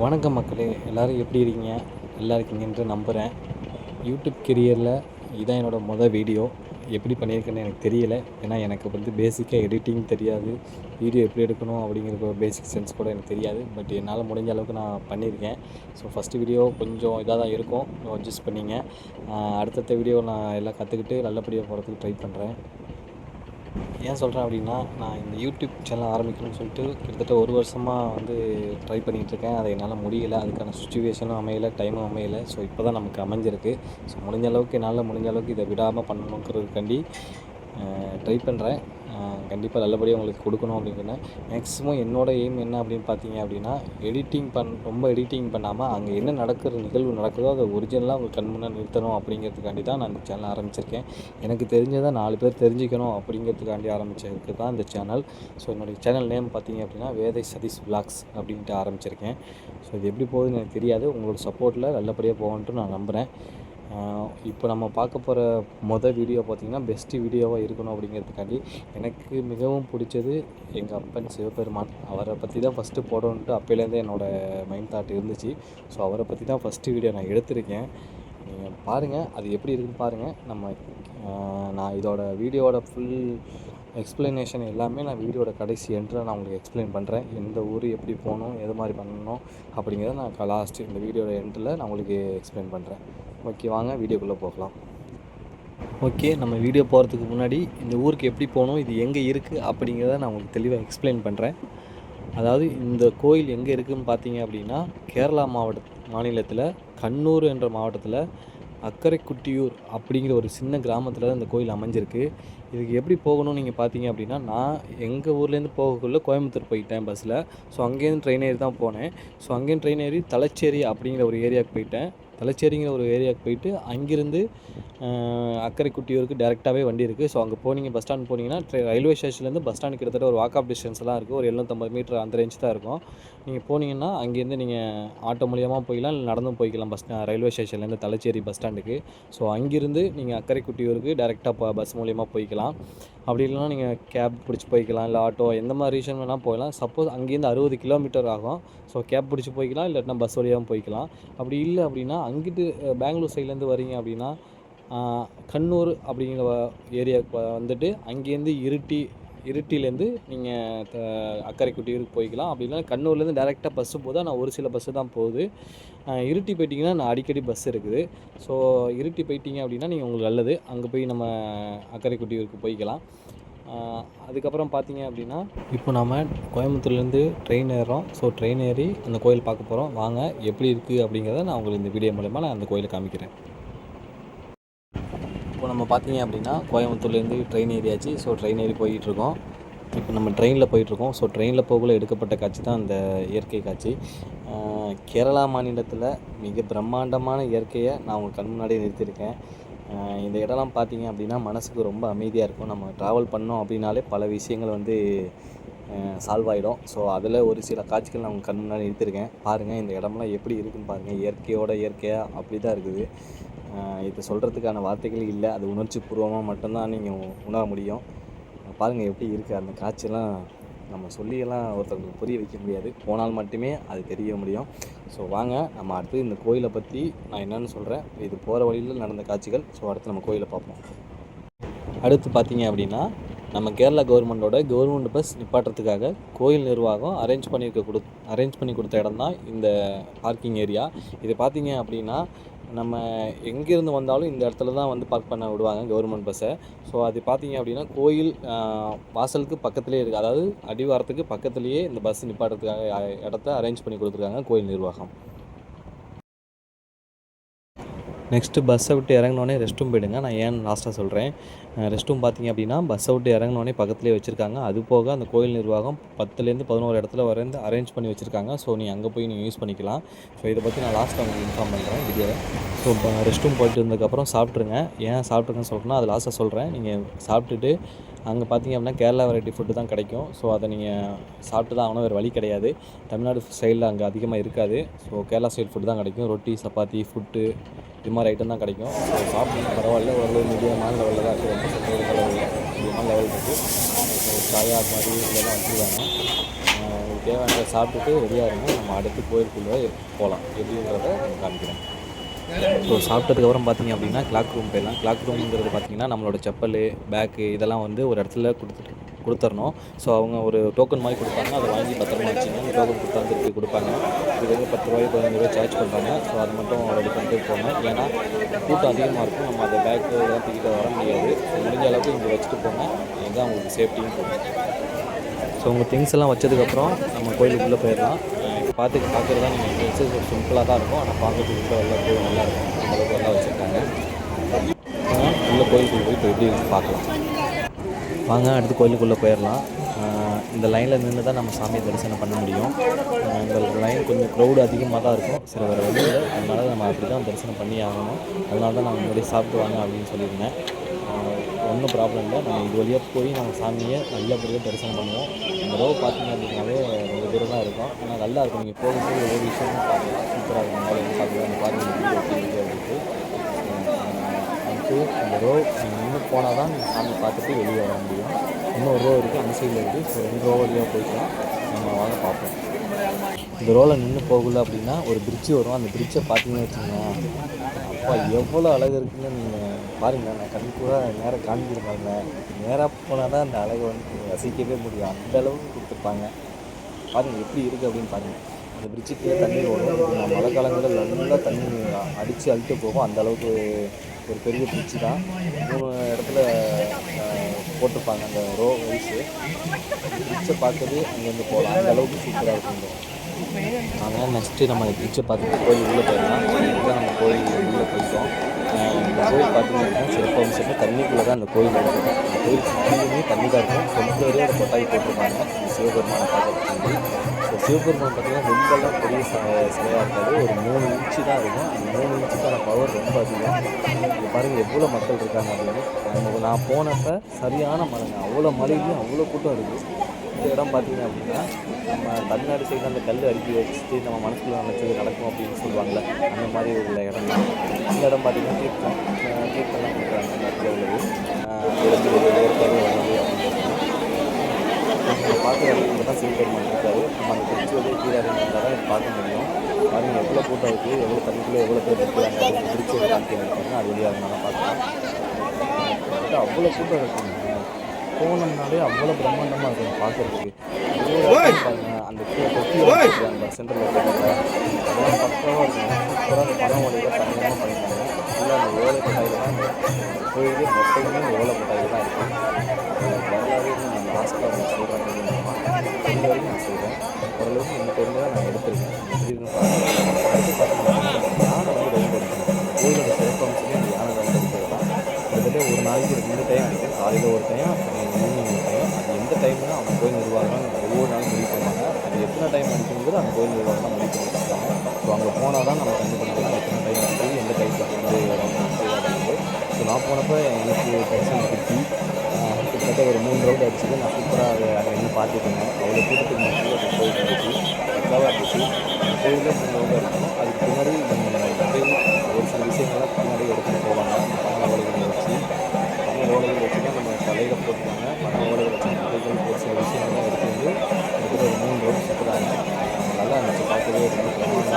வணக்கம் மக்களே, எல்லோரும் எப்படி இருக்கீங்க? நல்லா இருக்கீங்கன்று நம்புகிறேன். யூடியூப் கெரியரில் இதான் என்னோடய வீடியோ. எப்படி பண்ணியிருக்கேன்னு எனக்கு தெரியலை. ஏன்னா எனக்கு பேசிக்காக எடிட்டிங் தெரியாது. வீடியோ எப்படி எடுக்கணும் அப்படிங்கிற ஒரு பேசிக் சென்ஸ் கூட எனக்கு தெரியாது. பட் என்னால் முடிஞ்ச அளவுக்கு நான் பண்ணியிருக்கேன். ஸோ ஃபஸ்ட்டு வீடியோ கொஞ்சம் இதாக தான் இருக்கும், அட்ஜஸ்ட் பண்ணிங்க. அடுத்தடுத்த வீடியோ நான் எல்லாம் கற்றுக்கிட்டு நல்லபடியாக போகிறதுக்கு ட்ரை பண்ணுறேன். ஏன் சொல்கிறேன் அப்படின்னா, நான் இந்த யூடியூப் சேனல் ஆரம்பிக்கணும்னு சொல்லிட்டு கிட்டத்தட்ட 1 வருஷமாக ட்ரை பண்ணிகிட்ருக்கேன். அதை என்னால் முடியலை. அதுக்கான சுச்சுவேஷனும் அமையலை, டைமும் அமையலை. ஸோ இப்போ தான் நமக்கு அமைஞ்சிருக்கு. ஸோ என்னால் முடிஞ்ச அளவுக்கு இதை விடாமல் பண்ணணுங்கிறதுக்காண்டி ட்ரை பண்ணுறேன். கண்டிப்பாக நல்லபடியாக உங்களுக்கு கொடுக்கணும் அப்படிங்கிறேன். மேக்ஸிமம் என்னோடய எய்ம் என்ன அப்படின்னு பார்த்தீங்க அப்படின்னா, ரொம்ப எடிட்டிங் பண்ணாமல் அங்கே என்ன நிகழ்வு நடக்குதோ அதை ஒரிஜினலாக உங்கள் கண் முன்னாடி நிறுத்தணும் அப்படிங்கிறதுக்காண்டி தான் நான் இந்த சேனல் ஆரம்பிச்சிருக்கேன். எனக்கு தெரிஞ்சதை 4 பேர் தெரிஞ்சுக்கணும் அப்படிங்கிறதுக்காண்டி ஆரம்பித்ததுக்கு தான் இந்த சேனல். ஸோ என்னுடைய சேனல் நேம் பார்த்தீங்க அப்படின்னா வேதை சதீஷ் விலாக்ஸ் அப்படின்ட்டு ஆரம்பிச்சிருக்கேன். ஸோ இது எப்படி போகுதுன்னு எனக்கு தெரியாது. உங்களோட சப்போர்ட்டில் நல்லபடியாக போகணுன்ட்டு நான் நம்புகிறேன். இப்போ நம்ம பார்க்க போகிற வீடியோ பார்த்திங்கன்னா பெஸ்ட்டு வீடியோவாக இருக்கணும் அப்படிங்கிறதுக்காண்டி எனக்கு மிகவும் பிடிச்சது எங்கள் அப்பன் சிவபெருமான். அவரை பற்றி தான் ஃபஸ்ட்டு போடணுன்ட்டு அப்போலேருந்தே என்னோடய மைண்ட் தாட் இருந்துச்சு. ஸோ அவரை பற்றி தான் ஃபஸ்ட்டு வீடியோ நான் எடுத்திருக்கேன். நீங்கள் பாருங்கள், அது எப்படி இருக்குதுன்னு பாருங்கள். நான் இதோட வீடியோவோட ஃபுல் எக்ஸ்ப்ளனேஷன் எல்லாமே நான் வீடியோட கடைசி எண்டில் நான் உங்களுக்கு எக்ஸ்பிளைன் பண்ணுறேன். எந்த ஊர் எப்படி போகணும், எது மாதிரி பண்ணணும் அப்படிங்கிறத நான் லாஸ்ட்டு இந்த வீடியோட எண்டில் நான் உங்களுக்கு எக்ஸ்பிளைன் பண்ணுறேன். ஓகே, வாங்க வீடியோக்குள்ளே போகலாம். ஓகே, நம்ம வீடியோ போகிறதுக்கு முன்னாடி இந்த ஊருக்கு எப்படி போகணும், இது எங்கே இருக்குது அப்படிங்கிறத நான் உங்களுக்கு தெளிவாக எக்ஸ்பிளைன் பண்ணுறேன். அதாவது இந்த கோயில் எங்கே இருக்குதுன்னு பார்த்தீங்க அப்படின்னா, கேரளா மாநிலத்தில் கண்ணூர் என்ற மாவட்டத்தில் அக்கரைக்குட்டியூர் அப்படிங்கிற ஒரு சின்ன கிராமத்தில் தான் இந்த கோயில் அமைஞ்சிருக்கு. இதுக்கு எப்படி போகணும்னு நீங்கள் பார்த்தீங்க அப்படின்னா, நான் எங்கள் ஊர்லேருந்து போகக்குள்ளே கோயம்புத்தூர் போயிட்டேன் பஸ்ஸில். ஸோ அங்கேருந்து ட்ரெயின் ஏறி தான் போனேன். ஸோ அங்கேருந்து ட்ரெயின் ஏறி தலச்சேரி அப்படிங்கிற ஒரு ஏரியாவுக்கு போயிட்டேன். தலச்சேரிங்கிற ஒரு ஏரியாவுக்கு போயிட்டு அங்கேருந்து அக்கரைக்குட்டியூருக்கு டேரெக்டாகவே வண்டி இருக்குது. ஸோ அங்கே போனீங்க, பஸ் ஸ்டாண்ட் போனீங்கன்னா ரயில்வே ஸ்டேஷன்லேருந்து பஸ் ஸ்டாண்ட் கிட்டத்தட்ட ஒரு வாக் ஆஃப் டிஸ்டன்ஸ்லாம் இருக்குது. ஒரு 750 மீட்டர் அந்த ரேஞ்ச் தான் இருக்கும். நீங்கள் போனீங்கன்னா அங்கேருந்து நீங்கள் ஆட்டோ மூலியமாக போய்க்கலாம், இல்லை நடந்தும் போய்க்கலாம் ரயில்வே ஸ்டேஷன்லேருந்து தலச்சேரி பஸ் ஸ்டாண்டுக்கு. ஸோ அங்கேருந்து நீங்கள் அக்கரைக்குட்டியூருக்கு டேரெக்டாக பஸ் மூலியமாக போய்க்கலாம். அப்படி இல்லைனா நீங்கள் கேப் பிடிச்சி போய்க்கலாம், இல்லை ஆட்டோ எந்த மாதிரி ரீசன் வேணால் போகலாம். சப்போஸ் அங்கேருந்து 60 கிலோமீட்டர் ஆகும். ஸோ கேப் பிடிச்சி போய்க்கலாம், இல்லாட்டினா பஸ் வழியாகவும் போய்க்கலாம். அப்படி இல்லை அப்படின்னா அங்கிட்டு பெங்களூர் சைட்லேருந்து வரீங்க அப்படின்னா கண்ணூர் அப்படிங்கிற ஏரியாவுக்கு வந்துட்டு அங்கேருந்து இருட்டிலேருந்து நீங்கள் அக்கரைக்குட்டியூருக்கு போய்க்கலாம். அப்படி இல்லைனா கண்ணூர்லேருந்து டேரெக்டாக பஸ்ஸு போகுது. ஆனால் ஒரு சில பஸ்ஸு தான் போகுது. இருட்டி போயிட்டிங்கன்னா நான் அடிக்கடி பஸ் இருக்குது. ஸோ இருட்டி போயிட்டீங்க அப்படின்னா நீங்கள் உங்களுக்கு நல்லது. அங்கே போய் நம்ம அக்கரைக்குட்டியூருக்கு போய்க்கலாம். அதுக்கப்புறம் பார்த்தீங்க அப்படின்னா, இப்போ நம்ம கோயம்புத்தூர்லேருந்து ட்ரெயின் ஏறுறோம். ஸோ ட்ரெயின் ஏறி அந்த கோயில் பார்க்க போகிறோம். வாங்க எப்படி இருக்குது அப்படிங்கிறத நான் உங்களுக்கு இந்த வீடியோ மூலமாக நான் அந்த கோயிலை காமிக்கிறேன். இப்போ நம்ம பார்த்தீங்க அப்படின்னா கோயம்புத்தூர்லேருந்து ட்ரெயின் ஏறியாச்சு. ஸோ ட்ரெயின் ஏறி போயிட்டுருக்கோம். இப்போ நம்ம ட்ரெயினில் போயிட்டுருக்கோம். ஸோ ட்ரெயினில் போகக்குள்ள எடுக்கப்பட்ட காட்சி தான் அந்த இயற்கை காட்சி. கேரளா மாநிலத்தில் மிக பிரம்மாண்டமான இயற்கையை நான் உங்கள் கண் முன்னாடியே நிறுத்தியிருக்கேன். இந்த இடம்லாம் பார்த்தீங்க அப்படின்னா மனசுக்கு ரொம்ப அமைதியாக இருக்கும். நம்ம ட்ராவல் பண்ணோம் அப்படின்னாலே பல விஷயங்கள் சால்வ் ஆகிடும். ஸோ அதில் ஒரு சில காட்சிகள் நான் உங்கள் கண் முன்னாடி நிறுத்தியிருக்கேன். பாருங்கள், இந்த இடம்லாம் எப்படி இருக்குதுன்னு பாருங்கள். இயற்கையாக அப்படி தான் இருக்குது. இதை சொல்கிறதுக்கான வார்த்தைகள் இல்லை. அது உணர்ச்சி பூர்வமாக மட்டும்தான் நீங்கள் உணர முடியும். பாருங்கள் எப்படி இருக்குது அந்த காட்சியெல்லாம். நம்ம சொல்லியெல்லாம் ஒருத்தவங்களுக்கு புரிய வைக்க முடியாது. போனால் மட்டுமே அது தெரிய முடியும். ஸோ வாங்க, நம்ம அடுத்து இந்த கோயிலை பற்றி நான் என்னென்னு சொல்கிறேன். இது போகிற வழியில் நடந்த காட்சிகள். ஸோ அடுத்து நம்ம கோயிலை பார்ப்போம். அடுத்து பார்த்தீங்க அப்படின்னா, நம்ம கேரளா கவர்மெண்ட் பஸ் நிப்பாட்டுறதுக்காக கோயில் நிர்வாகம் அரேஞ்ச் பண்ணி கொடுத்த இடம் தான் இந்த பார்க்கிங் ஏரியா. இது பார்த்தீங்க அப்படின்னா, நம்ம எங்கேருந்து வந்தாலும் இந்த இடத்துல தான் பார்க் பண்ண விடுவாங்க கவர்மெண்ட் பஸ்ஸை. ஸோ அது பார்த்தீங்க அப்படின்னா கோயில் வாசலுக்கு பக்கத்துலேயே இருக்குது. அதாவது அடிவாரத்துக்கு பக்கத்துலேயே இந்த பஸ் நிப்பாட்டுறதுக்காக இடத்த அரேஞ்ச் பண்ணி கொடுத்துருக்காங்க கோயில் நிர்வாகம். நெக்ஸ்ட்டு பஸ்ஸை விட்டு இறங்கினோடனே ரெஸ்ட் ரூம் போயிடுங்க. நான் ஏன் லாஸ்ட்டாக சொல்கிறேன். ரெஸ்ட் ரூம் பார்த்தீங்க அப்படின்னா பஸ்ஸை விட்டு இறங்கினோடனே பக்கத்துலேயே வச்சுருக்காங்க. அது போக அந்த கோயில் நிர்வாகம் 10லேருந்து 11 இடத்துல அரேஞ்ச் பண்ணி வச்சுருக்காங்க. ஸோ அங்கே போய் நீங்கள் யூஸ் பண்ணிக்கலாம். ஸோ இதை பற்றி நான் லாஸ்ட்டில் உங்களுக்கு இன்ஃபார்ம் பண்ணுறேன் வீடியோவில். ஸோ இப்போ ரெஸ்ட் ரூம் போயிட்டு இருந்ததுக்கப்புறம் சாப்பிட்ருங்க. ஏன் சாப்பிட்ருங்கன்னு சொல்கிறேன்னா அது லாஸ்ட்டாக சொல்கிறேன். நீங்கள் சாப்பிட்டுட்டு அங்கே பார்த்தீங்க அப்படின்னா கேரளா வெரைட்டி ஃபுட்டு தான் கிடைக்கும். ஸோ அதை நீங்கள் சாப்பிட்டு தான் ஆகணும், வேறு வழி கிடையாது. தமிழ்நாடு ஸ்டைலில் அங்கே அதிகமாக இருக்காது. ஸோ கேரளா ஸ்டைல் ஃபுட்டு தான் கிடைக்கும். ரொட்டி, சப்பாத்தி, புட்டு இது மாதிரி ஐட்டம் தான் கிடைக்கும். ஸோ சாப்பிட்டு பரவாயில்ல, ஓரளவு மீடியமான லெவலில் தான் இருக்குது. ரொம்ப சட்டை மீடியமான லெவல் இருக்குது. ஸோ சாயா அது மாதிரி இதெல்லாம் வச்சுருக்காங்க. தேவையானதை சாப்பிட்டுட்டு ரெடியாக இருங்க. நம்ம அடுத்து கோயிலுக்குள்ளே போகலாம். எப்படிங்கிறத நான் காமிக்கிறேன். ஸோ சாப்பிட்டதுக்கப்புறம் பார்த்திங்க அப்படின்னா கிளாக் ரூம் போயிடலாம். கிளாக் ரூம்ங்கிறது பார்த்திங்கன்னா நம்மளோட செப்பல், பேக்கு இதெல்லாம் வந்து ஒரு இடத்துல கொடுத்துர்ணும். ஸோ அவங்க ஒரு டோக்கன் மாதிரி கொடுப்பாங்க. அதை வாங்கி பத்திரமா வச்சுங்க. அந்த டோக்கன் கொடுத்தா திருப்பி கொடுப்பாங்க. இது வந்து 10 ரூபாய் 15 ரூபாய் சார்ஜ் பண்ணுறாங்க. ஸோ அது மட்டும் ரெடி பண்ணிட்டு போங்க. ஏன்னா கூட்டம் அதிகமாக இருக்கும். நம்ம அதை பேக்கு இதெல்லாம் தூக்கிட்டு வர முடியாது. ஸோ முடிஞ்ச அளவுக்கு இங்கே வச்சுட்டு போங்க. இதுதான் உங்களுக்கு சேஃப்டியும் போகும். ஸோ உங்கள் திங்ஸ் எல்லாம் வச்சதுக்கப்புறம் நம்ம கோயிலுக்குள்ளே போயிடலாம். இப்போ பார்க்குறதா நீங்கள் திங்ஸு சிம்பிளாக தான் இருக்கும். ஆனால் பார்க்கறதுக்கு எல்லாம் போய் நல்லாயிருக்கும். அந்தளவுக்கு எல்லாம் வச்சுருக்காங்க. உள்ள கோயிலுக்குள்ளே போய் இப்போ எப்படி பார்க்கலாம். வாங்க அடுத்து கோயிலுக்குள்ளே போயிடலாம். இந்த லைனில் நின்று தான் நம்ம சாமியை தரிசனம் பண்ண முடியும். இந்த லைன் கொஞ்சம் க்ரௌடு அதிகமாக தான் இருக்கும். சில வேறு வழியில் அதனால் நம்ம அப்படி தான் தரிசனம் பண்ணி ஆகணும். அதனால தான் நான் முன்னாடி சாப்பிட்டு வாங்க அப்படின்னு சொல்லியிருந்தேன். ஒன்றும் ப்ராப்ளம் இல்லை. நம்ம இது வழியாக போய் நம்ம சாமியை நல்லபடியாக தரிசனம் பண்ணுவோம். இந்த ரோடு பார்த்தீங்க அப்படின்னாலே ரொம்ப தூரம் தான் இருக்கும். ஆனால் நல்லா இருக்கும். நீங்கள் போகும்போது ஒவ்வொரு விஷயமும் பார்க்கலாம். சூப்பராக இருக்கும். மேலே பார்க்கலாம். பாருங்கள் அப்படின்ட்டு அடுத்து இந்த ரோ நீங்கள் நின்று போனால் தான் நீங்கள் சாமி பார்த்துட்டு வெளியே வர முடியும். இன்னொரு ரோ இருக்குது, அந்த சைடில் இருக்குது. ஸோ 2 ரோ வழியாக போய்க்கலாம். நம்ம வாங்க பார்ப்போம். இந்த ரோவில் நின்று போகல அப்படின்னா ஒரு பிரிட்ஜு வரும். அந்த பிரிட்ஜை பார்த்தீங்கன்னு வச்சுக்கோங்க, அப்பா எவ்வளோ அழகு இருக்குன்னு நீங்கள் பாருங்கள். நான் கண் கூட நேராக காண்பிருப்பாங்க. நேராக போனால் தான் அந்த அழகை வந்து ரசிக்கவே முடியும். அந்த அளவுக்கு கொடுத்துருப்பாங்க. பாருங்கள் எப்படி இருக்குது அப்படின்னு பாருங்கள். அந்த பிரிட்ஜுக்கே தண்ணி ஓடும். மழை காலங்களில் நல்லா தண்ணி அடித்து அழுத்து போகும். அந்த அளவுக்கு ஒரு பெரிய பிரிட்ஜு தான். 3 இடத்துல போட்டிருப்பாங்க அந்த ரோ வைஸு. பிரிட்ஜை பார்க்கவே அங்கேருந்து போகலாம். அந்த அளவுக்கு சூப்பராக இருக்கும். நாங்கள் நெக்ஸ்ட்டு நம்ம பிரிட்ஜை பார்த்துட்டு கோயில் உள்ளே போயிடலாம். இதுதான் நம்ம கோயில் உள்ளே போயிட்டோம். இந்த கோயில் பார்த்திங்கன்னா சிறப்பம்சமே தண்ணிக்குள்ளே தான் அந்த கோயில் இருக்குது. அந்த கோயில் சுற்றிலுமே தண்ணி தான் இருக்கும். கொஞ்சம் ஒரு கொட்டாய் போட்டிருப்பாங்க இந்த சிவபெருமானை பார்க்கறதுக்கு. ஸோ சிவபெருமான் பார்த்திங்கன்னா ரொம்பலாம் பெரிய சிலையாக இருக்காது. ஒரு 3 இன்ச்சு தான் இருக்கும். அந்த 3 இன்ச்சுக்கான பவர் ரொம்ப அதிகம். இங்கே பாருங்கள் எவ்வளோ மக்கள் இருக்காங்க அப்படின்னு. நான் போனப்போ சரியான மழைங்க. அவ்வளோ மழையிலையும் அவ்வளோ கூட்டம் இருக்குது. இந்த இடம் பார்த்திங்க அப்படின்னா நம்ம தமிழ்நாடு சைடு அந்த கல் அடுக்கி வச்சுட்டு நம்ம மனசுக்குள்ள நினச்சது நடக்கும் அப்படின்னு சொல்லுவாங்கள்ல, அந்த மாதிரி உள்ள இடம் தான். இந்த இடம் பார்த்திங்கன்னா தீர்த்தம்லாம் கொடுக்குறாங்க. அந்த இடத்துல உள்ளது ஏற்காடு வர்றது அப்படின்னு பார்க்குற இடத்துல தான் சிவபெருமான் இருக்காரு. நம்ம அந்த பிரிட்ஜ் வந்து கீழே இருந்தால் தான் பார்க்க முடியும். பாருங்கள் எவ்வளோ கூட்டம் இருக்குது, எவ்வளோ தண்ணிக்குள்ளே எவ்வளோ பேர் இருக்கிறாங்க அப்படின்னு பிரிட்ஜ் காமிக்கிறாங்க. அது வழியாக இருந்தாலும் பார்க்கலாம். அவ்வளோ கூட்டம் இருக்குங்க. போனோம்னாலே அவ்வளோ பிரம்மாண்டமாக இருக்கும் பார்க்குறதுக்கு. பாருங்க அந்த தொட்டி அந்த சென்டரில் அதெல்லாம் பக்கமாக இருக்கும். சூப்பராக பணம் ஓலையில் தனியாக பண்ணிட்டாங்க. ஃபுல்லாக அந்த ஓலை கொட்டாயில் தான் அந்த கோயிலே மொத்தமே ஓலை கொட்டாயில் தான் இருக்கும். வரலாறு நான் லாஸ்ட்டாக அவங்க சொல்கிறேன். இந்த வரைக்கும் நான் சொல்கிறேன். ஓரளவுக்கு இந்த டைமில் தான் நான் எடுத்திருக்கேன். அடுத்து பார்த்தீங்கன்னா யானை வந்து ரவுண்ட் அடிக்கணும். கோயிலோட சிறப்பம்சமே அந்த யானை ரவுண்ட் அடிக்கிறது தான். கிட்டத்தட்ட ஒரு நாளைக்கு 2 டைம் அடிக்கும். காலையில் ஒரு டைம், ஈவினிங் ஒரு டைம். அது எந்த டைம்னா அவங்க கோயில் நிர்வாகம் ஒவ்வொரு நாளும் முடிவு பண்ணுவாங்க. அது எத்தனை டைம் அடிக்குங்கிறது அந்த கோயில் நிர்வாகம் தான் முடிவு பண்ணியிருக்காங்க. ஸோ அங்கே போனால் தான் நம்ம கண்டுபிடிக்கலாம் எத்தனை டைம் அடிக்குது, எந்த டைமில் வந்து இடம் அப்படின்ட்டு. ஸோ நான் போனப்போ எனக்கு தரிசனம் கிட்டி கிட்டத்தட்ட ஒரு 3 ரவுண்ட் அடிச்சுட்டு நான் சூப்பராக அதை அங்கே நின்று பார்த்துட்டு இருந்தேன். அவ்வளோ கூட்டத்துக்கு மட்டும் அந்த கோயில் இருந்துச்சு. பக்காவாக இருந்துச்சு. அந்த கோயிலில் 3 ரவுண்ட் அடிக்கணும். அதுக்கு பின்னாடி ஒரு சில விஷயங்கள்லாம் பின்னாடி எடுத்துகிட்டு போவாங்க. பண ஓலைகளை வச்சு தான் நம்ம தலையில் போட்டுருவாங்க. பண ஓலைகளை வச்சு கதைகள் ஒரு சில விஷயங்கள்லாம் எடுத்து வந்து ஒரு 3 ரவுண்ட் சுற்றுறாங்க. நல்லா இருந்துச்சு. பார்க்கவே ரொம்ப பக்காவாக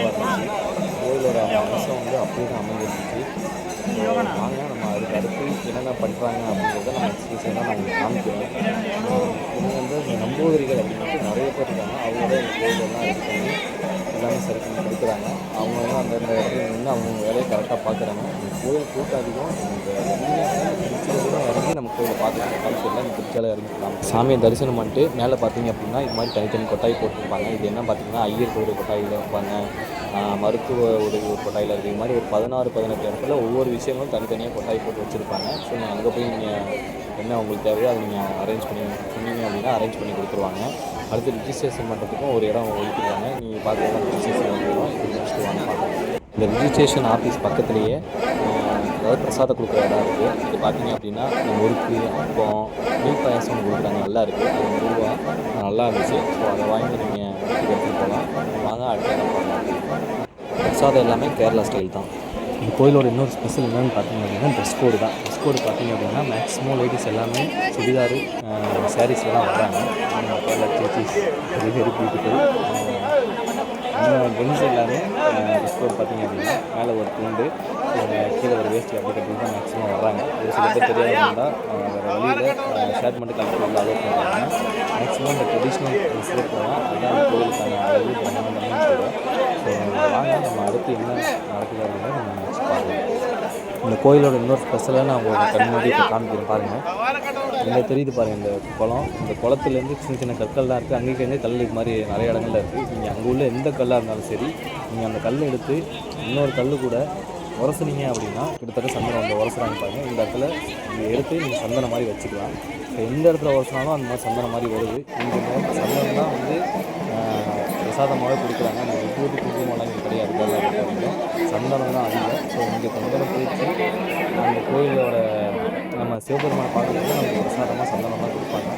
இருந்துச்சு. கோயிலோட அம்சம் வந்து அப்படியே தான் அமைஞ்சிருந்துச்சு. வாங்க நம்ம அதுக்கு அடுத்து என்னென்ன பண்ணுறாங்க அப்படின்றத நம்ம எக்ஸ்பிரஷனாக நான் உங்களுக்கு காமிக்கிறேன். இவங்க வந்து இந்த நம்பூதிரிகள் அப்படின்ட்டு நிறைய பேர் இருக்காங்க. அவங்களோட இந்த கோயிலெல்லாம் இது பண்ணி எல்லாமே சரி பண்ணி கொடுக்குறாங்க. அவங்க வந்து அந்தந்த இடத்துல நின்று அவங்க வேலையை கரெக்டாக பார்க்குறாங்க. இந்த கோயில் கூட்டம் அதிகம். இந்த திருச்சியில் இறங்கி நம்ம கோயிலை பார்த்துக்கலாம். காமிச்சிடலாம். இந்த திருச்சியில் இறங்கிக்கலாம். சாமியை தரிசனம் பண்ணிட்டு மேலே பார்த்தீங்க அப்படின்னா இது மாதிரி தனித்தனி கொட்டாய் போட்டிருப்பாங்க. இது என்ன பார்த்தீங்கன்னா ஐயர் கோயில் கொட்டாயில் வைப்பாங்க, மருத்துவ உதவி ஒரு கொட்டாயில் இருக்குது. இது மாதிரி ஒரு 16-18 இடத்துல ஒவ்வொரு விஷயங்களும் தனித்தனியாக கொட்டாய் போட்டு வச்சுருப்பாங்க. ஸோ நீங்கள் அங்கே போய் நீங்கள் என்ன உங்களுக்கு தேவையோ அதை நீங்கள் அரேஞ்ச் பண்ணி சொன்னீங்க அப்படின்னா அரேஞ்ச் பண்ணி கொடுத்துருவாங்க. அடுத்து ரிஜிஸ்ட்ரேஷன் பண்ணுறதுக்கும் ஒரு இடம் ஒதுக்கிடுவாங்க. நீங்கள் பார்க்கலாம் ரிஜிஸ்ட்ரேஷன் வந்துடும். இது முடிச்சுட்டு வாங்க பார்க்கலாம். இந்த ரிஜிஸ்ட்ரேஷன் ஆஃபீஸ் பக்கத்துலேயே அதாவது பிரசாதம் கொடுக்குற இடம் இருக்குது. இது பார்த்தீங்க அப்படின்னா இந்த முறுக்கு, அப்பம், மீன் பாயாசம் கொடுக்குறாங்க. நல்லா இருக்குது. அது 100 ரூபா நல்லா இருந்துச்சு. ஸோ அதை வாங்கி நீங்கள் எடுத்துகிட்டு போகலாம். வாங்க அடுத்த இடம் பார்க்கலாம். பிரசாதம் எல்லாமே கேரளா ஸ்டைல் தான். இந்த கோயிலோட இன்னொரு ஸ்பெஷல் என்னென்னு பார்த்தீங்க அப்படின்னா ட்ரெஸ் கோடு தான். ட்ரெஸ் கோடு பார்த்தீங்க அப்படின்னா மேக்ஸிமம் லேடிஸ் எல்லாமே சுடிதாரு சாரீஸில் தான் வர்றாங்க. கேரளா சேச்சீஸ் வெரி வெரி பியூட்டிஃபுல். நம்ம ஜென்ஸ் எல்லாமே ட்ரெஸ் கோட் பார்த்தீங்க அப்படின்னா மேலே ஒரு துண்டு கீழே ஒரு வேஸ்ட் அப்படி கட்டி தான் மேக்ஸிமம் வர்றாங்க. ஒரு சில பேர் தெரியாத இருந்தால் வேறு வழியில் ஷர்ட் மட்டும் கலெக்ட் பண்ணி அலோவ் பண்ணுறாங்க. மேக்ஸிமம் இந்த ட்ரெடிஷ்னல் ட்ரெஸ்ஸில் போனால் அதுதான் அந்த கோயிலுக்கான அழகு பிரம்மாண்டம்னு சொல்லுவோம். ஸோ வாங்க நம்ம அடுத்து என்ன நடக்குது அப்படின்னா நம்ம நெக்ஸ்ட் பார்க்கலாம். இந்த கோயிலோட இன்னொரு ஸ்பெஷலாக நான் உங்களுக்கு கண் முன்னாடி இப்போ காமிக்கிறேன் பாருங்கள். இங்கே தெரியுது பாருங்கள் இந்த குளம். இந்த குளத்துலேருந்து சின்ன சின்ன கற்கள்லாம் இருக்குது. அங்கேருந்து கல் இது மாதிரி நிறைய இடங்கள்ல இருக்குது. நீங்கள் அங்கே உள்ள எந்த கல்லாக இருந்தாலும் சரி நீங்கள் அந்த கல் எடுத்து இன்னொரு கல் கூட உரசுனீங்க அப்படின்னா கிட்டத்தட்ட சந்தனம் வந்து உரசுறாங்க பாருங்கள். இந்த இடத்துல நீங்கள் எடுத்து நீங்கள் சந்தனம் மாதிரி வச்சுக்கலாம். இப்போ எந்த இடத்துல உரசுனாலும் அந்த மாதிரி சந்தனம் மாதிரி வருது. இந்த சந்தனம் தான் வந்து பிரசாதமாகவே கொடுக்குறாங்க. அந்த விபூதி குங்குமம்லாம் இங்கே கிடையாது. சந்தனம் தான் அதிகம். ஸோ இங்கே சந்தனம் தேய்ச்சி அந்த கோயிலோட நம்ம சிவபெருமானை பார்க்குறது நமக்கு பிரசாதமாக சந்தனம் தான் கொடுப்பாங்க.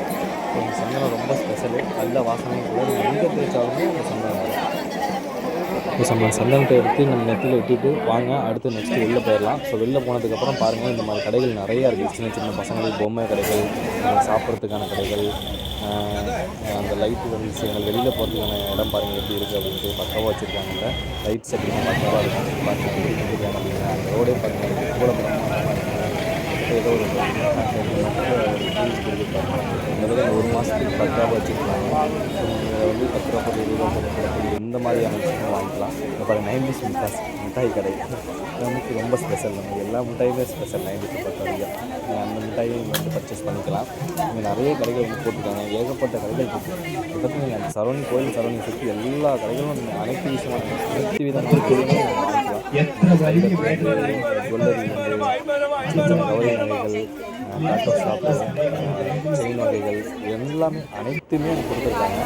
ஸோ இந்த சந்தனம் ரொம்ப ஸ்பெஷலு. நல்ல வாசனையும் கூட நீங்கள் எங்கே தேய்ச்சாலுமே இந்த சந்தனம் வரும். ஸோ நம்ம சந்தனத்தை எடுத்து நம்ம நெத்தியில் விட்டுட்டு வாங்க அடுத்து நெக்ஸ்ட்டு வெளில போயிடலாம். ஸோ வெளில போனதுக்கப்புறம் பாருங்கள் இந்த மாதிரி கடைகள் நிறையா இருக்குது. சின்ன சின்ன பசங்களுக்கு பொம்மை கடைகள், சாப்பிட்றதுக்கான கடைகள், அந்த லைட்டு விஷயங்கள் வெளியில் போகிறதுக்கான இடம் பாருங்கள் எப்படி இருக்குது அப்படின்ட்டு பக்காவாக வச்சுருக்காங்க. லைட் செட்டிங் பக்காவாக இருக்கும். பாருங்கள் அப்படின்னா அந்த ரோடே பாருங்கள் கூட ஏதோ ஒரு ஒரு மாதத்துக்கு 10 ரூபா வச்சுருக்காங்க. ஸோ நீங்கள் வந்து 10 ரூபா 20 ரூபா இந்த மாதிரியான விஷயங்கள் வாங்கிக்கலாம். இப்போ பாருங்கள் 90s மிட்டாய் கடை நமக்கு ரொம்ப ஸ்பெஷல். நமக்கு எல்லா மிட்டாயுமே ஸ்பெஷல் 90s பொறுத்த வரைக்கும். அந்த மிட்டாயை இங்கே வந்து பர்ச்சேஸ் பண்ணிக்கலாம். இங்கே நிறைய கடைகள் வந்து போட்டிருக்காங்க. ஏகப்பட்ட கடைகள் இருக்குது. இப்போ நீங்கள் அந்த சரௌண்டிங் கோயில் சரௌண்டிங் சுற்றி எல்லா கடைகளும் நீங்கள் அனைத்து விதமான பொருளுமே வாங்கிக்கலாம். ஜுவல்லரி வந்து கவரி நகைகள், டாட்டோ ஷாப்பு, செயின் வகைகள் எல்லாமே அனைத்துமே கொடுத்துருக்காங்க.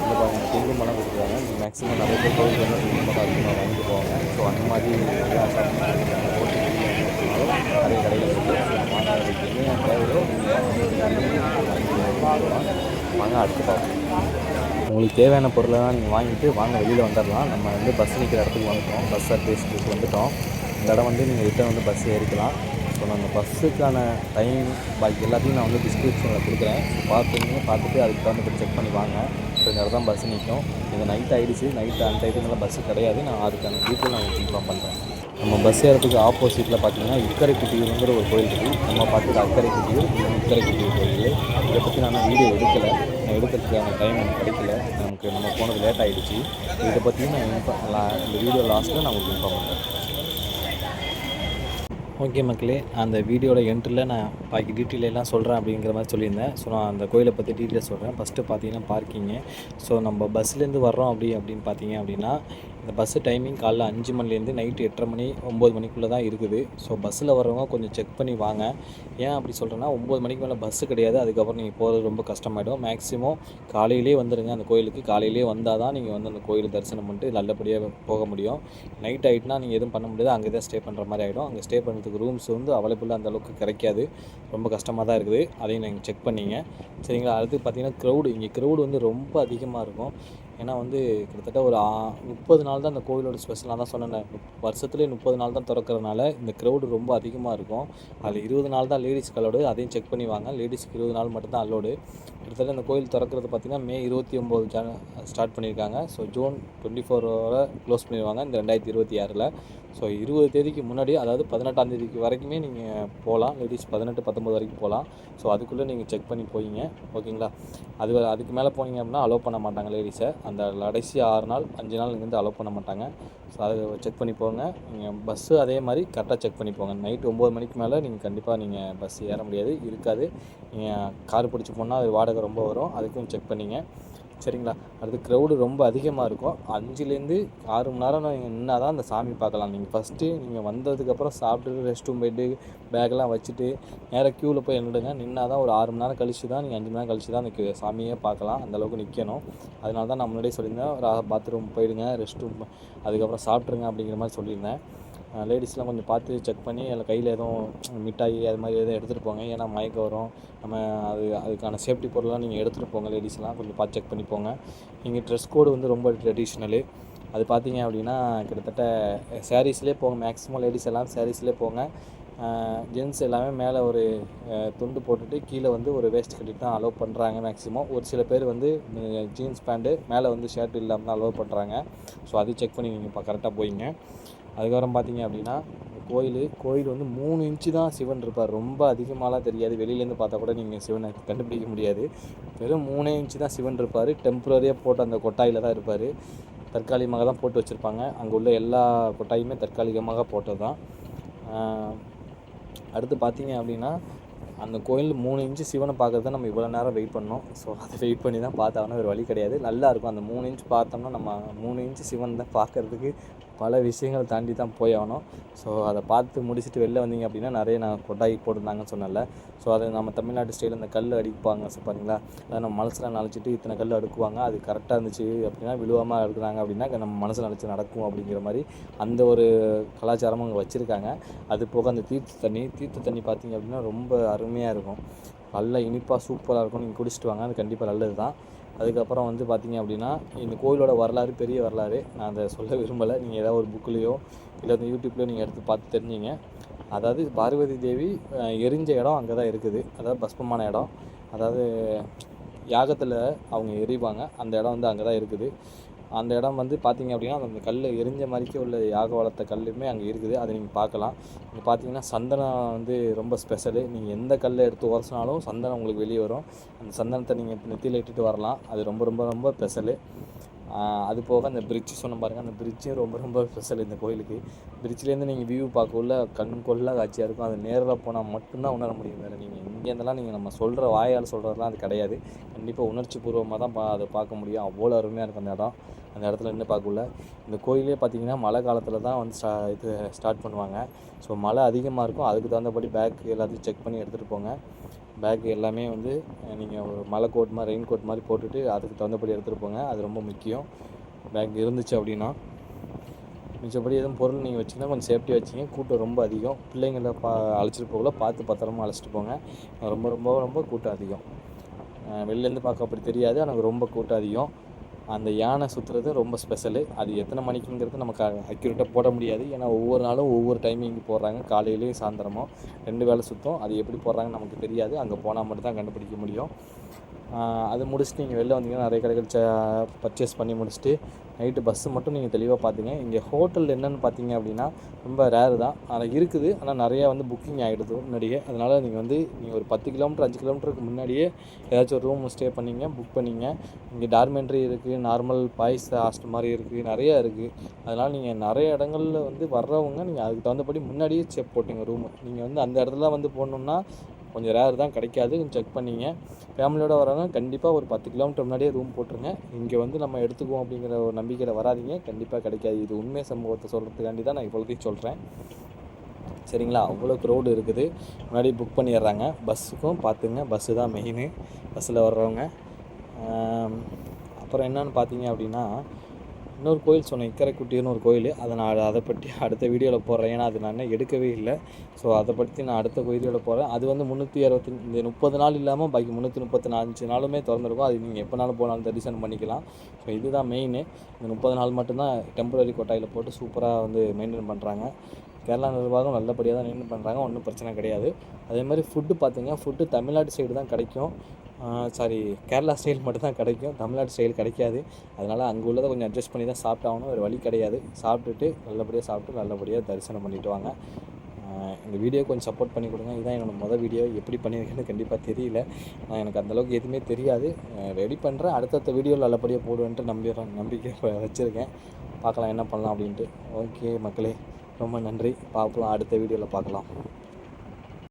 இந்த பாருங்கள் குங்குமம்லாம் கொடுத்துருக்காங்க. மேக்ஸிமம் நிறைய பேர் கோயிலுக்கு வந்து குங்குமம் அதிகமாக வாங்கிட்டு போவாங்க. ஸோ அந்த மாதிரி எல்லா ஷாப்பும் நிறைய கடைகள் இருக்குது. வாங்குறதுக்கு என்ன தேவையோ வாங்க அடுத்து பார்ப்போம். உங்களுக்கு தேவையான பொருளெல்லாம் நீங்கள் வாங்கிட்டு வாங்க வெளியில் வந்துடலாம். நம்ம வந்து பஸ் நிற்கிற இடத்துக்கு வந்துட்டோம். பஸ் சர்வீஸ்க்கு வந்துட்டோம். இந்த இடம் வந்து நீங்கள் ரிட்டர்ன் வந்து பஸ் ஏறிக்கலாம். ஸோ நான் அந்த பஸ்ஸுக்கான டைம் பாக்கி எல்லாத்தையும் நான் வந்து டிஸ்கிரிப்ஷனில் கொடுக்குறேன். பார்த்துட்டு அதுக்கு தகுந்த செக் பண்ணி வாங்க. ஸோ இந்த இடம் தான் பஸ் நிற்கும். இது நைட் ஆகிடுச்சு. நைட்டு அந்த டைத்துக்குலாம் பஸ்ஸு கிடையாது. நான் அதுக்கான டீட்டெயில் நான் உங்களுக்கு இன்ஃபார்ம் பண்ணுறேன். நம்ம பஸ் ஏறதுக்கு ஆப்போசிட்டில் பார்த்தீங்கன்னா இக்கரை குட்டியூருங்கிற ஒரு கோயில் இருக்குது. நம்ம பார்த்துட்டு அக்கரை குட்டியூர், இக்கரை குட்டியூர் கோயில். இதை பற்றி நான் வீடியோ எடுக்கலை. நான் எடுக்கிறதுக்கான டைம் எனக்கு கிடைக்கல. நம்ம போனது லேட் ஆகிடுச்சு. இதை பற்றியும் நான் இந்த வீடியோ லாஸ்ட்டில் நான் உங்களுக்கு இன்ஃபார்ம் பண்ணுறேன். ஓகே மக்களே, அந்த வீடியோட என்ட்ரில் நான் பாக்கி டீட்டெயிலெல்லாம் சொல்கிறேன் அப்படிங்கிற மாதிரி சொல்லியிருந்தேன். ஸோ நான் அந்த கோயிலை பற்றி டீட்டெயில்ஸ் சொல்கிறேன். ஃபஸ்ட்டு பார்த்தீங்கன்னா பார்க்கிங்கு. ஸோ நம்ம பஸ்லேருந்து வர்றோம் அப்படின்னு பார்த்தீங்க அப்படின்னா இந்த பஸ்ஸு டைமிங் காலைல 5 மணிலேருந்து நைட்டு 8:30 மணி 9 மணிக்குள்ளே தான் இருக்குது. ஸோ பஸ்ஸில் வர்றவங்க கொஞ்சம் செக் பண்ணி வாங்க. ஏன் அப்படி சொல்கிறேன்னா 9 மணிக்கு மேலே பஸ்ஸு கிடையாது. அதுக்கப்புறம் நீங்கள் போகிறது ரொம்ப கஷ்டமாயிடும். மேக்ஸிமம் காலையிலே வந்துடுங்க. அந்த கோயிலுக்கு காலையிலே வந்தால் தான் நீங்கள் வந்து அந்த கோயில் தரிசனம் பண்ணிட்டு நல்லபடியாக போக முடியும். நைட் ஆகிட்டுனா நீங்கள் எதுவும் பண்ண முடியாது. அங்கே தான் ஸ்டே பண்ணுற மாதிரி ஆகிடும். அங்கே ஸ்டே பண்ணுறதுக்கு ரூம்ஸ் வந்து அவைலபிளாக அந்தளவுக்கு கிடைக்காது. ரொம்ப கஷ்டமாக தான் இருக்குது. அதையும் நீங்கள் செக் பண்ணிங்க சரிங்களா. அடுத்து பார்த்தீங்கன்னா இங்கே க்ரௌடு வந்து ரொம்ப அதிகமாக இருக்கும். ஏன்னா வந்து கிட்டத்தட்ட ஒரு 30 நாள் தான் அந்த கோயிலோட ஸ்பெஷல். நான் தான் சொன்னேன் வருஷத்துலேயே 30 நாள் தான் திறக்கிறதுனால இந்த க்ரௌடு ரொம்ப அதிகமாக இருக்கும். அதில் 20 நாள் தான் லேடிஸ்க்கு அலோடு. அதையும் செக் பண்ணி வாங்க. லேடிஸ்க்கு 20 நாள் மட்டும்தான் அலோடு. கிட்டத்தட்ட இந்த கோயில் திறக்கிறது பார்த்திங்கன்னா May 29 ஸ்டார்ட் பண்ணியிருக்காங்க. ஸோ June 24 க்ளோஸ் பண்ணிடுவாங்க இந்த 2026. ஸோ 20 தேதிக்கு முன்னாடி, அதாவது 18ஆம் தேதிக்கு வரைக்குமே நீங்கள் போகலாம். லேடிஸ் 18, 19 வரைக்கும் போகலாம். ஸோ அதுக்குள்ளே நீங்கள் செக் பண்ணி போயிங்க ஓகேங்களா. அதுக்கு மேலே போனீங்க அப்படின்னா அலோவ் பண்ண மாட்டாங்க லேடிஸை. அந்த கடைசி 6 நாள் 5 நாள் இங்கேருந்து அலோவ் பண்ண மாட்டாங்க. ஸோ அதை செக் பண்ணி போங்க. நீங்கள் பஸ்ஸு அதே மாதிரி கரெக்டாக செக் பண்ணி போங்க. நைட்டு 9 மணிக்கு மேலே நீங்கள் கண்டிப்பாக நீங்கள் பஸ் ஏற முடியாது, இருக்காது. நீங்கள் கார் பிடிச்சி போனால் அது வாடகை ரொம்ப வரும். அதுக்கும் செக் பண்ணிங்க சரிங்களா. அடுத்து க்ரௌடு ரொம்ப அதிகமாக இருக்கும். 5லேருந்து 6 மணி நேரம் நீங்கள் நின்னா தான் அந்த சாமி பார்க்கலாம். நீங்கள் ஃபஸ்ட்டு நீங்கள் வந்ததுக்கப்புறம் சாப்பிட்டுட்டு ரெஸ்ட் ரூம் போய்ட்டு பேக்கெலாம் வச்சுட்டு நேராக க்யூவில் போய் நின்றுடுங்க. நின்னா தான் ஒரு 6 மணி நேரம் கழிச்சு தான் நீங்கள் 5 மணி நேரம் கழிச்சு தான் அந்த சாமியே பார்க்கலாம். அந்தளவுக்கு நிற்கணும். அதனால தான் நான் முன்னாடியே சொல்லியிருந்தேன், ஒரு பாத்ரூம் போயிடுங்க, ரெஸ்ட் ரூம் அதுக்கப்புறம் சாப்பிட்ருங்க அப்படிங்கிற மாதிரி சொல்லியிருந்தேன். லேடிஸ்லாம் கொஞ்சம் பார்த்து செக் பண்ணி அதில் கையில் எதுவும் மிட்டாய் அது மாதிரி எதுவும் எடுத்துகிட்டு போங்க. ஏன்னா மயக்கம் வரும். நம்ம அதுக்கான சேஃப்டி பொருள்லாம் நீங்கள் எடுத்துகிட்டு போங்க. லேடிஸ்லாம் கொஞ்சம் பார்த்து செக் பண்ணி போங்க. இங்கே ட்ரெஸ் கோடு வந்து ரொம்ப ட்ரெடிஷ்னலு. அது பார்த்தீங்க அப்படின்னா கிட்டத்தட்ட சாரீஸ்லேயே போங்க, மேக்ஸிமம் லேடிஸ் எல்லாம் சாரீஸ்லேயே போங்க. ஜென்ஸ் எல்லாமே மேலே ஒரு துண்டு போட்டுட்டு கீழே வந்து ஒரு வேஸ்ட் கட்டிட்டு தான் அலோவ் பண்ணுறாங்க மேக்ஸிமம். ஒரு சில பேர் வந்து ஜீன்ஸ் பேண்ட்டு மேலே வந்து ஷர்ட் இல்லாமல் தான் அலோவ் பண்ணுறாங்க. ஸோ அதையும் செக் பண்ணி நீங்கள் இப்போ கரெக்டாக போயிங்க. அதுக்கப்புறம் பார்த்தீங்க அப்படின்னா கோயில் வந்து 3 இன்ச்சு தான் சிவன் இருப்பார். ரொம்ப அதிகமாகலாம் தெரியாது, வெளியிலேருந்து பார்த்தா கூட நீங்கள் சிவனை கண்டுபிடிக்க முடியாது. வெறும் 3 இன்ச்சு தான் சிவன் இருப்பார். டெம்பரரியாக போட்டு அந்த கொட்டாயில் தான் இருப்பார். தற்காலிகமாக தான் போட்டு வச்சுருப்பாங்க. அங்கே உள்ள எல்லா கொட்டாயுமே தற்காலிகமாக போட்டது தான். அடுத்து பார்த்தீங்க அப்படின்னா அந்த கோயில் 3 இன்ச்சு சிவனை பார்க்குறது தான் நம்ம இவ்வளோ நேரம் வெயிட் பண்ணோம். ஸோ அதை வெயிட் பண்ணி தான் பார்த்தாங்கன்னா ஒரு வழி கிடையாது. நல்லாயிருக்கும். அந்த 3 இன்ச் பார்த்தோம்னா நம்ம 3 இன்ச்சு சிவன் தான் பார்க்குறதுக்கு பல விஷயங்கள் தாண்டி தான் போய் ஆகணும். ஸோ அதை பார்த்து முடிச்சுட்டு வெளில வந்தீங்க அப்படின்னா நிறைய நான் கொட்டாய் போட்டிருந்தாங்கன்னு சொன்னேன்ல. ஸோ அதை நம்ம தமிழ்நாட்டு ஸ்டைலில் அந்த கல் அடிப்பாங்க பாருங்களா, அதை நம்ம மனசில் நினச்சிட்டு இத்தனை கல் அடுக்குவாங்க. அது கரெக்டாக இருந்துச்சு அப்படின்னா விழுவாமல் எடுக்கிறாங்க அப்படின்னா நம்ம மனசில் நினச்சி நடக்கும் அப்படிங்கிற மாதிரி அந்த ஒரு கலாச்சாரமும் அங்கே வச்சுருக்காங்க. அது போக அந்த தீர்த்த தண்ணி பார்த்திங்க அப்படின்னா ரொம்ப அருமையாக இருக்கும். நல்லா இனிப்பாக சூப்பராக இருக்கும். நீங்கள் குடிச்சிட்டு வாங்க, அது கண்டிப்பாக நல்லது தான். அதுக்கப்புறம் வந்து பார்த்திங்க அப்படின்னா இந்த கோயிலோட வரலாறு பெரிய வரலாறு, நான் அதை சொல்ல விரும்பலை. நீங்கள் ஏதாவது ஒரு புக்லேயோ இல்லை வந்து யூடியூப்லேயோ நீங்கள் எடுத்து பார்த்து தெரிஞ்சிங்க. அதாவது பார்வதி தேவி எரிஞ்ச இடம் அங்கே தான் இருக்குது. அதாவது பஸ்பமான இடம், அதாவது யாகத்தில் அவங்க எரிவாங்க, அந்த இடம் வந்து அங்கே தான் இருக்குது. அந்த இடம் வந்து பார்த்திங்க அப்படின்னா அந்த கல் எரிஞ்ச மாதிரிக்கே உள்ள யாக வளர்த்த கல்லுமே அங்கே இருக்குது. அதை நீங்கள் பார்க்கலாம். இங்கே பார்த்தீங்கன்னா சந்தனம் வந்து ரொம்ப ஸ்பெஷலு. நீங்கள் எந்த கல்லை எடுத்து உரசினாலும் சந்தனம் உங்களுக்கு வெளியே வரும். அந்த சந்தனத்தை நீங்கள் நெத்தியில் இட்டுட்டு வரலாம். அது ரொம்ப ரொம்ப ரொம்ப ஸ்பெஷலு. அது போக அந்த பிரிட்ஜு சொன்ன பாருங்கள், அந்த பிரிட்ஜும் ரொம்ப ரொம்ப ஸ்பெஷல் இந்த கோயிலுக்கு. பிரிட்ஜ்லேருந்து நீங்கள் வியூ பார்க்கக்குள்ள கண் கொள்ளா காட்சியாக இருக்கும். அது நேரில் போனால் மட்டும்தான் உணர முடியும். வேறு நீங்கள் இங்கேருந்தெல்லாம் நீங்கள் நம்ம சொல்கிற வாயால் சொல்கிறதுலாம் அது கிடையாது. கண்டிப்பாக உணர்ச்சி பூர்வமாக தான் அதை பார்க்க முடியும். அவ்வளோ அருமையாக இருக்கும் அந்த இடம். அந்த இடத்துல நின்று பார்க்கக்குள்ள இந்த கோயிலே பார்த்திங்கன்னா மழை காலத்தில் தான் வந்து ஸ்டார்ட் பண்ணுவாங்க. ஸோ மழை அதிகமாக இருக்கும். அதுக்கு தகுந்தபடி பேக் எல்லாத்தையும் செக் பண்ணி எடுத்துகிட்டு போங்க. பேக் எல்லாமே வந்து நீங்கள் ஒரு மழை கோட் மாதிரி ரெயின் கோட் மாதிரி போட்டுட்டு அதுக்கு தகுந்தபடி எடுத்துகிட்டு போங்க. அது ரொம்ப முக்கியம். பேக் இருந்துச்சு அப்படின்னா. மிச்சப்படி எதுவும் பொருள் நீங்கள் வச்சிங்கன்னா கொஞ்சம் சேஃப்டியாக வச்சிங்க. கூட்டம் ரொம்ப அதிகம். பிள்ளைங்களை அழைச்சிட்டு போகல, பார்த்து பத்திரமா அழைச்சிட்டு போங்க. ரொம்ப ரொம்ப ரொம்ப கூட்டம் அதிகம். வெளிலேருந்து பார்க்க அப்படி தெரியாது, ஆனால் ரொம்ப கூட்டம் அதிகம். அந்த யானை சுற்றுறது ரொம்ப ஸ்பெஷலு. அது எத்தனை மணிக்குங்கிறது நமக்கு அக்யூரேட்டாக போட முடியாது. ஏன்னா ஒவ்வொரு நாளும் ஒவ்வொரு டைமிங் போடுறாங்க. காலையிலேயும் சாயந்தரமோ 2 வேளை சுற்றும். அது எப்படி போடுறாங்கன்னு நமக்கு தெரியாது. அங்கே போனால் மட்டும் தான் கண்டுபிடிக்க முடியும். அது முடிச்சுட்டு நீங்கள் வெளில வந்தீங்கன்னா நிறைய கடைகள் பர்ச்சேஸ் பண்ணி முடிச்சுட்டு நைட்டு பஸ்ஸு மட்டும் நீங்கள் தெளிவாக பார்த்துங்க. இங்கே ஹோட்டல் என்னென்னு பார்த்தீங்க அப்படின்னா ரொம்ப ரேரு தான், ஆனால் இருக்குது. ஆனால் நிறையா வந்து புக்கிங் ஆகிடுது முன்னாடியே. அதனால் நீங்கள் ஒரு 10 கிலோமீட்டர் 5 கிலோமீட்டருக்கு முன்னாடியே ஏதாச்சும் ஒரு ரூம் ஸ்டே பண்ணிங்க, புக் பண்ணிங்க. இங்கே டார்மெண்ட்ரி இருக்குது, நார்மல் பாய்ஸ் ஹாஸ்டல் மாதிரி இருக்குது, நிறையா இருக்குது. அதனால் நீங்கள் நிறைய இடங்களில் வந்து வர்றவங்க நீங்கள் அதுக்கு தகுந்தபடி முன்னாடியே செக் போட்டுங்க ரூமு. நீங்கள் வந்து அந்த இடத்துல வந்து போடணுன்னா கொஞ்சம் ரேர் தான், கிடைக்காது. கொஞ்சம் செக் பண்ணிங்க. ஃபேமிலியோடு வரவங்க கண்டிப்பாக ஒரு 10 கிலோமீட்டர் முன்னாடியே ரூம் போட்டுருங்க. இங்கே வந்து நம்ம எடுத்துக்குவோம் அப்படிங்கிற ஒரு நம்பிக்கையில் வராதிங்க, கண்டிப்பாக கிடைக்காது. இது உண்மை சம்பவத்தை சொல்கிறதுக்காண்டி தான் நான் இவ்வளோத்தையும் சொல்கிறேன். சரிங்களா? அவ்வளோ க்ரௌடு இருக்குது. முன்னாடி புக் பண்ணிடுறாங்க. பஸ்ஸுக்கும் பார்த்துங்க, பஸ்ஸு தான் மெயினு. பஸ்ஸில் வர்றவங்க. அப்புறம் என்னென்னு பார்த்தீங்க அப்படின்னா இன்னொரு கோயில் சொன்னேன், இக்கரைக்குட்டின்னு ஒரு கோயில். அதை பற்றி அடுத்த வீடியோவில் போடுறேன். ஏன்னா அது நான் எடுக்கவே இல்லை. ஸோ அதை பற்றி நான் அடுத்த வீடியோவில் போடுறேன். அது வந்து 365 இந்த 30 நாள் இல்லாமல் பாக்கி 335 நாளுமே திறந்துருக்கும். அது நீங்கள் எப்போனாலும் போனாலும் தரிசனம் பண்ணிக்கலாம். ஸோ இதுதான் மெயின். இந்த 30 நாள் மட்டும்தான் டெம்பரரி கொட்டாயில் போட்டு சூப்பராக வந்து மெயின்டைன் பண்ணுறாங்க. கேரளா நிர்வாகம் நல்லபடியாக தான் மெயின்டைன் பண்ணுறாங்க, ஒன்றும் பிரச்சனை கிடையாது. அதே மாதிரி ஃபுட்டு பார்த்துங்க, ஃபுட்டு தமிழ்நாடு சைடு தான் கிடைக்கும். கேரளா ஸ்டைல் மட்டும் தான் கிடைக்கும், தமிழ்நாடு ஸ்டைல் கிடைக்காது. அதனால் அங்கே உள்ளதை கொஞ்சம் அட்ஜஸ்ட் பண்ணி தான் சாப்பிட்டாகணும், வேறு வழி கிடையாது. சாப்பிட்டுட்டு நல்லபடியாக தரிசனம் பண்ணிவிட்டு வாங்க. இந்த வீடியோ கொஞ்சம் சப்போர்ட் பண்ணி கொடுங்க. இதுதான் என்னோடய வீடியோ. எப்படி பண்ணியிருக்கேன்னு கண்டிப்பாக தெரியல. எனக்கு அந்தளவுக்கு எதுவுமே தெரியாது. ரெடி பண்ணுறேன். அடுத்தடுத்த வீடியோவில் நல்லபடியாக போடுவேன்ட்டு நம்பிக்கை வச்சுருக்கேன். பார்க்கலாம் என்ன பண்ணலாம் அப்படின்ட்டு. ஓகே மக்களே, ரொம்ப நன்றி. பார்க்கலாம், அடுத்த வீடியோவில் பார்க்கலாம்.